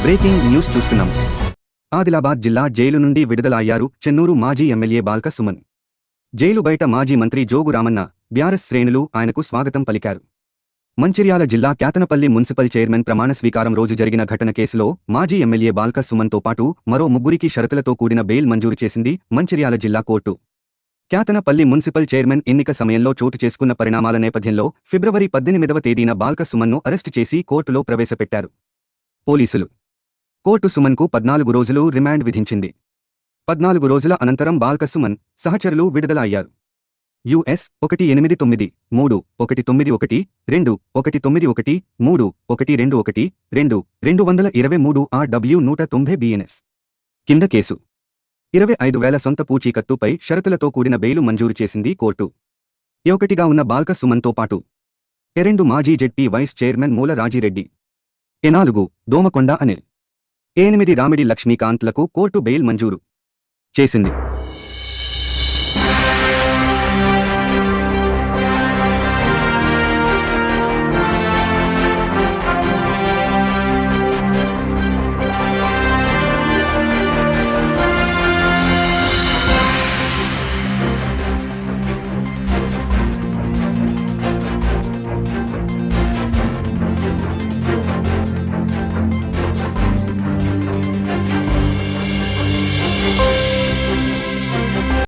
Breaking news చూస్తున్నాం. ఆదిలాబాద్ జిల్లా jail నుండి విడుదల అయ్యారు చెన్నూరు మాజీ ఎమ్మెల్యే బాల్క సుమన్. జైలు బయట మాజీ మంత్రి జోగు రామన్న, బ్యారస్ శ్రేణులు ఆయనకు స్వాగతం పలికారు. మంచిర్యాల జిల్లా క్యాతనపల్లి మున్సిపల్ చైర్మన్ ప్రమాణ స్వీకారం రోజు జరిగిన ఘటన కేసులో మాజీ ఎమ్మెల్యే బాల్క సుమన్తో పాటు మరో ముగ్గురికి షరతులతో కూడిన బెయిల్ మంజూరు చేసింది మంచిర్యాల జిల్లా కోర్టు. క్యాతనపల్లి మున్సిపల్ చైర్మన్ ఎన్నిక సమయంలో చోటు చేసుకున్న పరిణామాల నేపథ్యంలో ఫిబ్రవరి 18వ తేదీన బాల్క సుమన్ను అరెస్టు చేసి కోర్టులో ప్రవేశపెట్టారు పోలీసులు. కోర్టు సుమన్కు 14 రోజులు రిమాండ్ విధించింది. 14 రోజుల అనంతరం బాల్క సుమన్ సహచరులు విడుదల అయ్యారు. US 1891-2-1912-191-3-121-2-223 RW 190 BNS కింద కేసు. 25,000 సొంత పూచీకత్తుపై షరతులతో కూడిన బెయిలు మంజూరు చేసింది కోర్టు. ఏ1గా ఉన్న బాల్క సుమన్తో పాటు ఏ2 మాజీ జెడ్పీ వైస్ చైర్మన్ మూల రాజిరెడ్డి, ఏ4 దోమకొండ అనిల్, ఏ8 రామిడి లక్ష్మీకాంత్లకు కోర్టు బెయిల్ మంజూరు చేసింది.